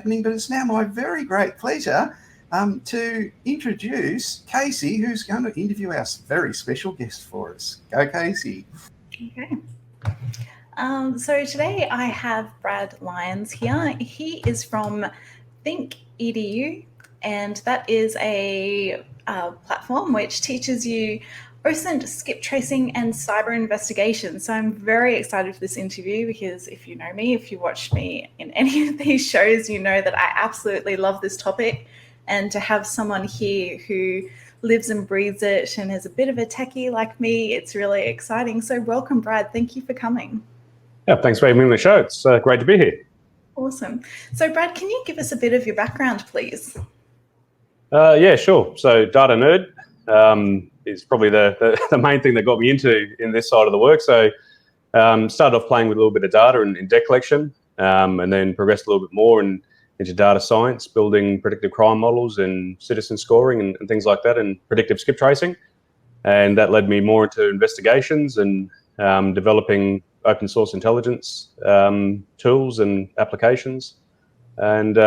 happening, but it's now my very great pleasure to introduce Casey, who's going to interview our very special guest for us. Go, Casey. Okay. So today I have Brad Lyons here. He is from Think EDU, and that is a platform which teaches you OSINT, skip tracing, and cyber investigation. So I'm very excited for this interview because if you know me, if you watch me in any of these shows, you know that I absolutely love this topic. And to have someone here who lives and breathes it and is a bit of a techie like me, it's really exciting. So welcome, Brad. Thank you for coming. Yeah, thanks for having me on the show. It's great to be here. Awesome. So Brad, can you give us a bit of your background, please? Yeah, sure. So data nerd is probably the main thing that got me into in this side of the work. So started off playing with a little bit of data in debt collection, and then progressed a little bit more into data science, building predictive crime models and citizen scoring and things like that, and predictive skip tracing. And that led me more into investigations and developing open source intelligence tools and applications. And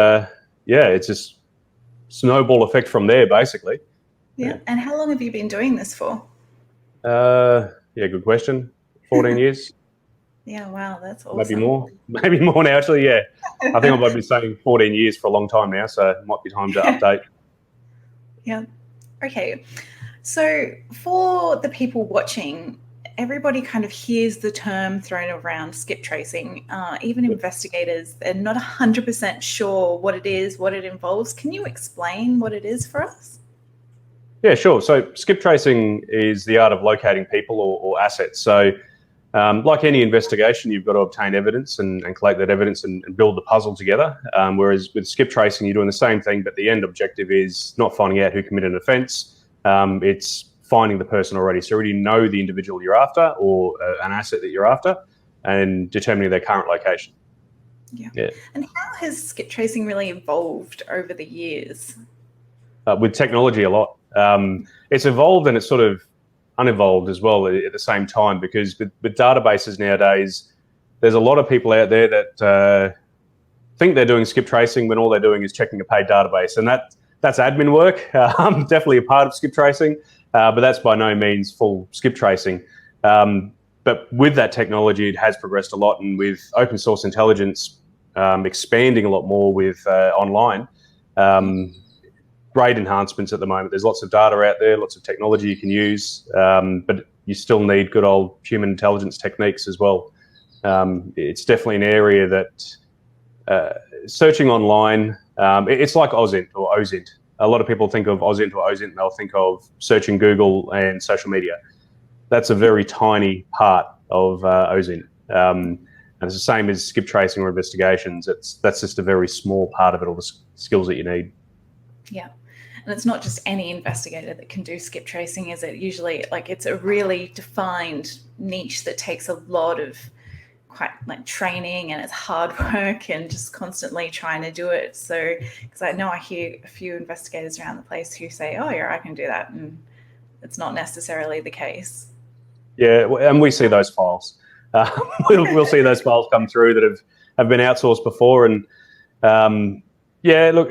it's just snowball effect from there, basically. Yeah. And how long have you been doing this for? Good question. 14 years. Yeah, wow, that's awesome. Maybe more now, actually, yeah. I think I might be saying 14 years for a long time now, so it might be time to update. Yeah. Okay. So for the people watching, everybody kind of hears the term thrown around, skip tracing. Even investigators, they're not 100% sure what it is, what it involves. Can you explain what it is for us? Yeah, sure. So skip tracing is the art of locating people or assets. So like any investigation, you've got to obtain evidence and collect that evidence and build the puzzle together. Whereas with skip tracing, you're doing the same thing, but the end objective is not finding out who committed an offence. It's finding the person already. So you already know the individual you're after or an asset that you're after and determining their current location. Yeah. And how has skip tracing really evolved over the years? With technology a lot. It's evolved and it's sort of unevolved as well at the same time, because with databases nowadays, there's a lot of people out there that think they're doing skip tracing when all they're doing is checking a paid database. And that's admin work, definitely a part of skip tracing. But that's by no means full skip tracing. But with that technology, it has progressed a lot, and with open source intelligence expanding a lot more with online, great enhancements at the moment. There's lots of data out there, lots of technology you can use, but you still need good old human intelligence techniques as well. It's definitely an area that searching online, it's like OSINT or OSINT. A lot of people think of OSINT or OSINT and they'll think of searching Google and social media. That's a very tiny part of OSINT. And it's the same as skip tracing or investigations. That's just a very small part of it, all the skills that you need. Yeah. And it's not just any investigator that can do skip tracing, is it? Usually, like, it's a really defined niche that takes a lot of quite like training, and it's hard work and just constantly trying to do it. So, because I know I hear a few investigators around the place who say, oh yeah, I can do that, and it's not necessarily the case. Yeah, and we see those files. We'll see those files come through that have been outsourced before, and look,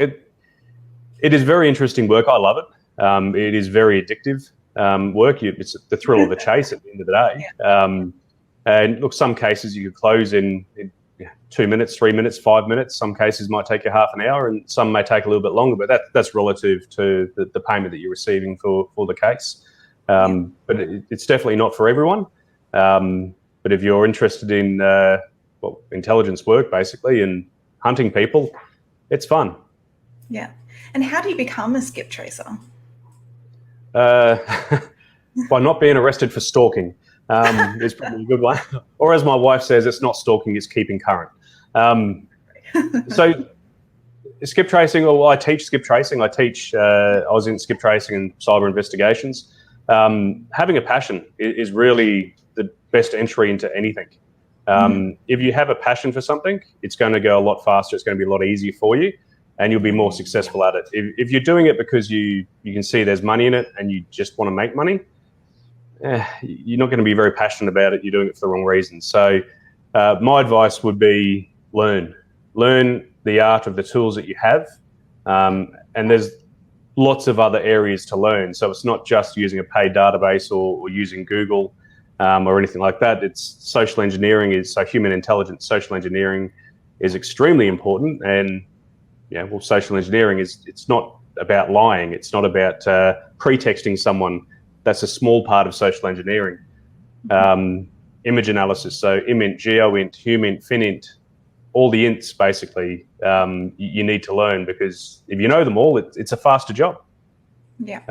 it is very interesting work. I love it. It is very addictive work. It's the thrill of the chase at the end of the day. Yeah. And look, some cases you could close in 2 minutes, 3 minutes, 5 minutes. Some cases might take you half an hour, and some may take a little bit longer, but that's relative to the payment that you're receiving for the case. But it's definitely not for everyone. But if you're interested in intelligence work, basically, and hunting people, it's fun. Yeah. And how do you become a skip tracer? By not being arrested for stalking. Is probably a good one. Or as my wife says, it's not stalking, it's keeping current. So skip tracing, I teach skip tracing. I was in skip tracing and cyber investigations. Having a passion is really the best entry into anything. If you have a passion for something, it's going to go a lot faster. It's going to be a lot easier for you, and you'll be more successful at it. If you're doing it because you can see there's money in it and you just want to make money, you're not going to be very passionate about it. You're doing it for the wrong reasons. So my advice would be learn the art of the tools that you have. And there's lots of other areas to learn. So it's not just using a paid database or using Google or anything like that. It's social engineering so human intelligence, social engineering is extremely important. And social engineering it's not about lying. It's not about pretexting someone. That's a small part of social engineering. Image analysis, so imint, geoint, humint, finint, all the ints basically you need to learn, because if you know them all, it's a faster job. Yeah.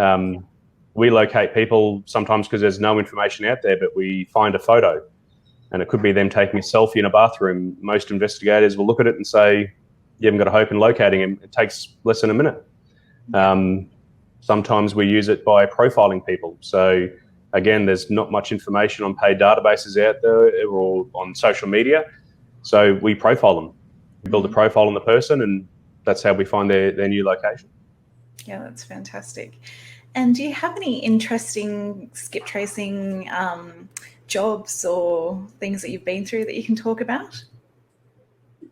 We locate people sometimes because there's no information out there, but we find a photo and it could be them taking a selfie in a bathroom. Most investigators will look at it and say, you haven't got a hope in locating him. It takes less than a minute. Sometimes we use it by profiling people. So again, there's not much information on paid databases out there or on social media. So we profile them. We build a profile on the person, and that's how we find their new location. Yeah, that's fantastic. And do you have any interesting skip tracing jobs or things that you've been through that you can talk about?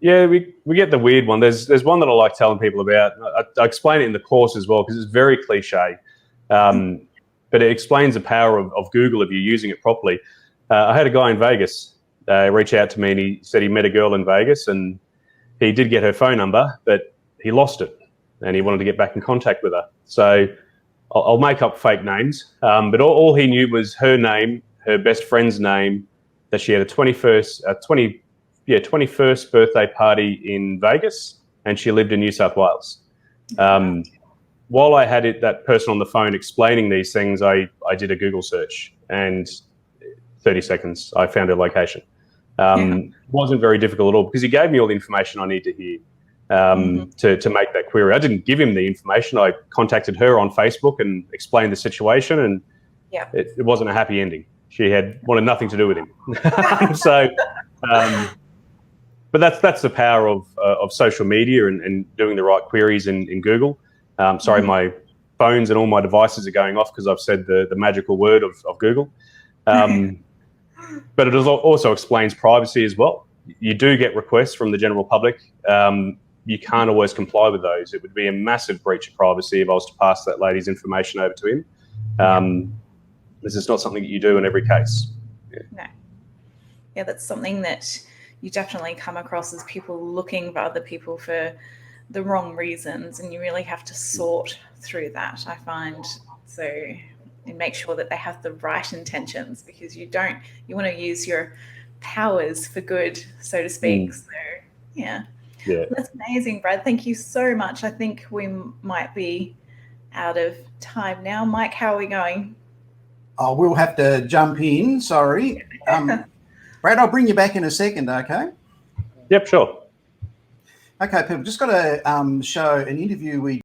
Yeah, we get the weird one. There's one that I like telling people about. I explain it in the course as well because it's very cliche. But it explains the power of Google if you're using it properly. I had a guy in Vegas reach out to me, and he said he met a girl in Vegas and he did get her phone number, but he lost it and he wanted to get back in contact with her. So I'll make up fake names, but all he knew was her name, her best friend's name, that she had a 21st birthday party in Vegas, and she lived in New South Wales. While I had that person on the phone explaining these things, I did a Google search, and 30 seconds, I found her location. Wasn't very difficult at all because he gave me all the information I need to hear to make that query. I didn't give him the information. I contacted her on Facebook and explained the situation, and it wasn't a happy ending. She wanted nothing to do with him. But that's the power of social media and doing the right queries in Google. Sorry, my phones and all my devices are going off because I've said the magical word of Google. But it also explains privacy as well. You do get requests from the general public. You can't always comply with those. It would be a massive breach of privacy if I was to pass that lady's information over to him. This is not something that you do in every case. No. Yeah, that's something that you definitely come across as people looking for other people for the wrong reasons, and you really have to sort through that, I find. So, and make sure that they have the right intentions, because you want to use your powers for good, so to speak. So yeah, that's amazing, Brad. Thank you so much. I think we might be out of time now. Mike, how are we going? Oh, we'll have to jump in. Sorry. Brad, I'll bring you back in a second, okay? Yep, sure. Okay, people, just got to show an interview we